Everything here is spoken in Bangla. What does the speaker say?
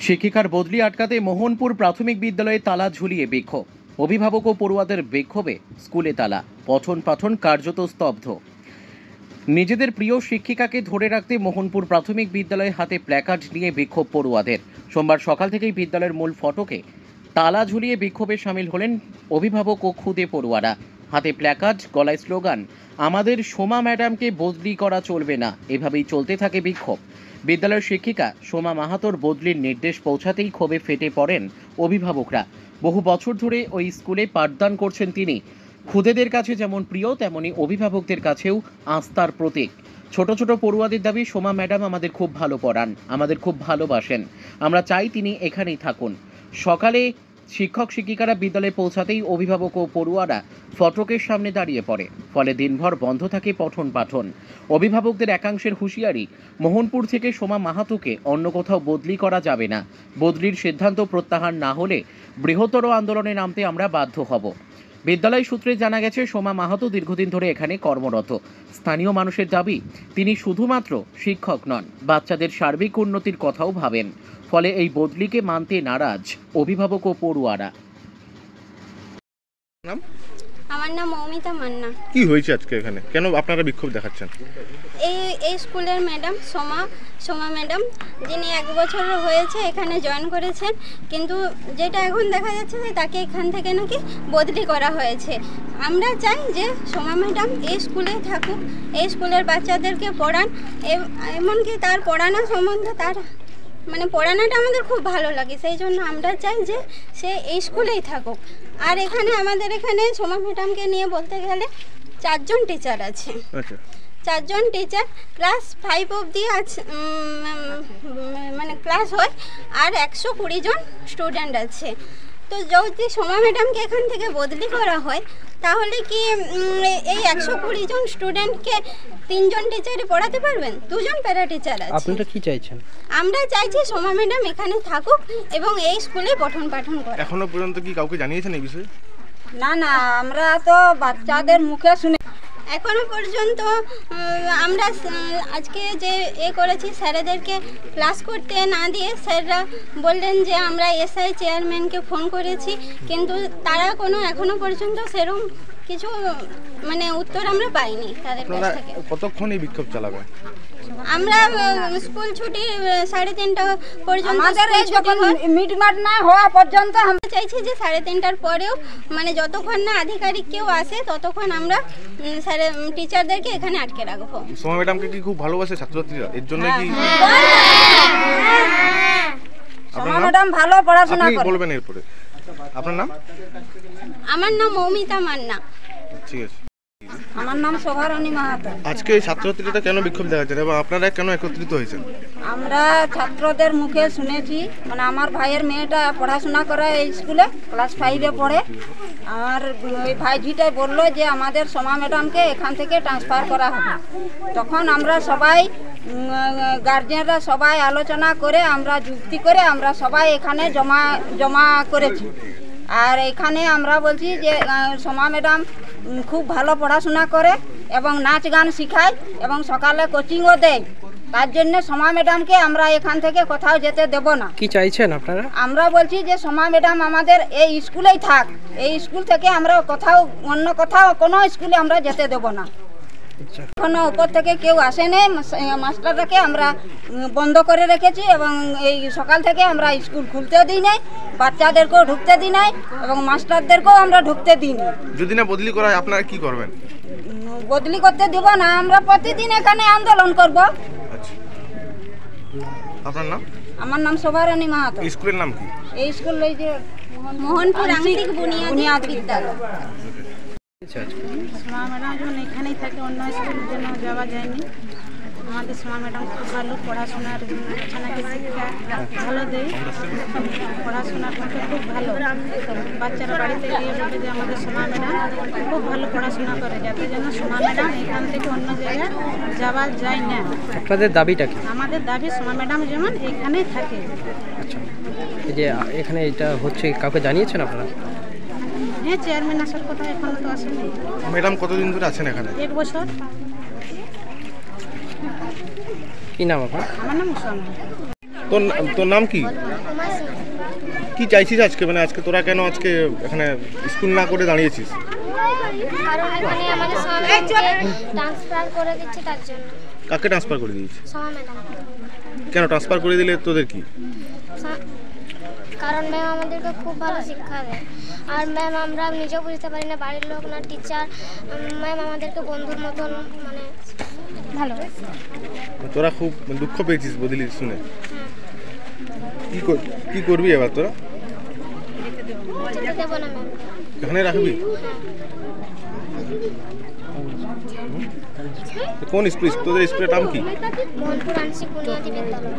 শিক্ষিকার বদলি আটকাতে মোহনপুর প্রাথমিক বিদ্যালয়ে তালা ঝুলিয়ে বিক্ষোভ। অভিভাবক ও পড়ুয়াদের বিক্ষোভে স্কুলে তালা, পঠন পাঠন কার্যত স্তব্ধ। নিজেদের প্রিয় শিক্ষিকাকে ধরে রাখতে মোহনপুর প্রাথমিক বিদ্যালয়ে হাতে প্ল্যাকার্ড নিয়ে বিক্ষোভ পড়ুয়াদের। সোমবার সকাল থেকেই বিদ্যালয়ের মূল ফটকে তালা ঝুলিয়ে বিক্ষোভে সামিল হলেন অভিভাবক ও খুদে পড়ুয়ারা। হাতে প্ল্যাকার্ড, গলায় স্লোগান, আমাদের সোমা ম্যাডামকে বদলি করা চলবে না। এভাবেই চলতে থাকে বিক্ষোভ। বিদ্যালয়ের শিক্ষিকা সোমা মাহাতোর বদলির নির্দেশ পৌঁছাতেই ক্ষোভে ফেটে পড়েন অভিভাবকরা। বহু বছর ধরে ওই স্কুলে পাঠদান করছেন তিনি। খুদেদের কাছে যেমন প্রিয়, তেমনি অভিভাবকদের কাছেও আস্থার প্রতীক। ছোট ছোট পড়ুয়াদের দাবি, সোমা ম্যাডাম আমাদের খুব ভালো পড়ান, আমাদের খুব ভালোবাসেন। আমরা চাই তিনি এখানেই থাকুন। সকালে শিক্ষক শিক্ষিকারা বিদ্যালয়ে পৌঁছাতেই অভিভাবক ও পড়ুয়ারা ফটকের সামনে দাঁড়িয়ে পড়ে। ফলে দিনভর বন্ধ থাকে পঠন পাঠন। অভিভাবকদের একাংশের হুঁশিয়ারি, মোহনপুর থেকে সোমা মাহাতোকে অন্য কোথাও বদলি করা যাবে না। বদলির সিদ্ধান্ত প্রত্যাহার না হলে বৃহত্তর আন্দোলনে নামতে আমরা বাধ্য হব। বিদ্যালয় সূত্রে জানা গেছে, সোমা মাহাতো দীর্ঘদিন ধরে এখানে কর্মরত। স্থানীয় মানুষের দাবি, তিনি শুধুমাত্র শিক্ষক নন, বাচ্চাদের সার্বিক উন্নতির কথাও ভাবেন। ফলে এই বদলিকে মানতে নারাজ অভিভাবক ও পড়ুয়ারা। আমার নাম মৌমিতা মান্না। কি হয়েছে আজকে এখানে, কেন আপনারা বিক্ষোভ দেখাচ্ছেন? এই স্কুলের ম্যাডাম সোমা ম্যাডাম, যিনি 1 বছর হয়েছে এখানে জয়েন করেছেন, কিন্তু যেটা এখন দেখা যাচ্ছে যে তাকে এখান থেকে নাকি বদলি করা হয়েছে। আমরা চাই যে সোমা ম্যাডাম এই স্কুলে থাকুক, এই স্কুলের বাচ্চাদেরকে পড়ান, এমনকি তার পড়ানো সম্বন্ধে তার পড়ানোটা আমাদের খুব ভালো লাগে। সেই জন্য আমরা চাই যে সে এই স্কুলেই থাকুক। আর আমাদের এখানে সোমা ম্যাডামকে নিয়ে বলতে গেলে 4 জন টিচার আছে। 4 জন টিচার ক্লাস 5 অবধি আছে, ক্লাস হয়, আর 120 জন স্টুডেন্ট আছে। তো যদি সোমা ম্যাডামকে এখান থেকে বদলি করা হয়, তাহলে কি এই 120 জন স্টুডেন্টকে 3 জন টিচারই পড়াতে পারবেন? 2 জন প্যারা টিচার আছে। আপনারা কি চাইছেন? আমরা চাইছি সোমা ম্যাডাম এখানে থাকুক এবং এই স্কুলে পঠন পাঠন করে। এখনো পর্যন্ত কি কাউকে জানিয়েছেন এই বিষয়ে? না, আমরা তো বাচ্চাদের মুখে শুনে এখনো পর্যন্ত আমরা আজকে যে করেছি, স্যারেদেরকে ক্লাস করতে না দিয়ে স্যাররা বললেন যে আমরা এসআই চেয়ারম্যানকে ফোন করেছি, কিন্তু তারা এখনো পর্যন্ত সেরকম কিছু উত্তর আমরা পাইনি তাদের কাছ থেকে। কতক্ষণ এই বিক্ষোভ চালাবে? আমরা স্কুল ছুটি 3:30 পর্যন্ত, আমাদের যখন মিটমাট না হওয়া পর্যন্ত আমরা চাইছি যে 3:30টার পরেও যতক্ষণ না আধিকারিক কেউ আসে ততক্ষণ আমরা টিচারদেরকে এখানে আটকে রাখবো। সোমা ম্যাডামকে কি খুব ভালোবাসে ছাত্রছাত্রীরা? এর জন্য কি সোমা ম্যাডাম ভালো পড়াশোনা করে? বলবেন এরপরে। আপনার নাম? আমার নাম মৌমিতা মান্না। ঠিক আছে। আমার নাম শোভারানী মাহাতো। আজকে এই ছাত্রছাত্রীরা কেন বিক্ষোভ দেখাচ্ছেন এবং আপনারা কেন একত্রিত হয়েছেন? আমরা ছাত্রদের মুখে শুনেছি, আমার ভাইয়ের মেয়েটা পড়াশোনা করে এই স্কুলে, ক্লাস 5-এ পড়ে। আর ওই ভাইজিটাই বললো যে আমাদের সোমা ম্যাডামকে এখান থেকে ট্রান্সফার করা হবে। তখন আমরা সবাই গার্জিয়ানরা সবাই আলোচনা করে, আমরা যুক্তি করে আমরা সবাই এখানে জমা করেছি। আর এখানে আমরা বলছি যে সোমা ম্যাডাম খুব ভালো পড়াশোনা করে এবং নাচ গান শেখায় এবং সকালে কোচিংও দেয়। তার জন্য সোমা ম্যাডামকে আমরা এখান থেকে কোথাও যেতে দেব না। কি চাইছেন আপনারা? আমরা বলছি যে সোমা ম্যাডাম আমাদের এই স্কুলেই থাক, এই স্কুল থেকে আমরা অন্য কোথাও কোনো স্কুলে আমরা যেতে দেব না। এখনো উপর থেকে কেউ আসেনি, মাস্টারটাকে আমরা বন্ধ করে রেখেছি এবং এই সকাল থেকে আমরা স্কুল খুলতেও দিই নাই, বাচ্চাদেরকেও ঢুকতে দিই নাই এবং মাস্টারদেরকেও আমরা ঢুকতে দিই না। যদি না বদলি করা হয় আপনারা কি করবেন? বদলি করতে দিব না, আমরা প্রতিদিন এখানে আন্দোলন করব। আপনার নাম? আমার নাম শোভারানী মাহাতো। স্কুলের নাম কি? এই স্কুল এই যে মোহনপুর আংশিক বুনিয়াদী বিদ্যালয়। সোমা ম্যাডাম যখন এখানেই থাকে, অন্য স্কুলের জন্য যাওয়া যায়নি। আমাদের সোমা ম্যাডাম খুব ভালো পড়াশোনার ছানাকে শিক্ষা ভালো দেয়, পড়াশোনা করতে খুব ভালো। বাচ্চারা বাড়িতে গিয়ে বলে যে আমাদের সোমা ম্যাডাম খুব ভালো পড়াশোনা করে, যাতে যেন সোমা ম্যাডাম এখান থেকে অন্য জায়গায় যাওয়া যায় না। আপনাদের দাবিটা কি? আমাদের দাবি সোমা ম্যাডাম যেমন এখানেই থাকে। আচ্ছা, এই যে এখানে এটা হচ্ছে, কাউকে জানিয়েছেন আপনারা? হ্যাঁ, চেয়ারম্যান আসার কথা, এখনো তো আসেনি। ম্যাডাম কতদিন ধরে আছেন এখানে? 1 বছর। কি নাম আপনার? আমার নাম উষা। তোর নাম কি? কি চাইছিস আজকে, মানে আজকে তোরা কেন আজকে এখানে স্কুল না করে দাঁড়িয়েছিস? কারণ এখানে আমাদের সোমা ম্যাডামকে ট্রান্সফার করে দিচ্ছে, তার জন্য। কাকে ট্রান্সফার করে দিয়েছিস? সোমা ম্যাডাম। কেন ট্রান্সফার করে দিলে তোদের কি? কারণ ম্যাম আমাদেরকে খুব ভালো শিক্ষা দেয়, আর ম্যাম আমরা নিজেও বুঝতে পারি না, বাড়ির লোক না টিচার, ম্যাম আমাদেরকে বন্ধুর মতন মানে ভালো। তোরা খুব দুঃখ পেয়েছিস বদলি শুনে? কি করবি এবার তোরা? যেতে দেবো না ম্যাম। এখানে রাখবি? কোন স্কুল? তোদের স্কুলের নাম কি? মোহনপুর আংশিক বুনিয়াদী বিদ্যালয়।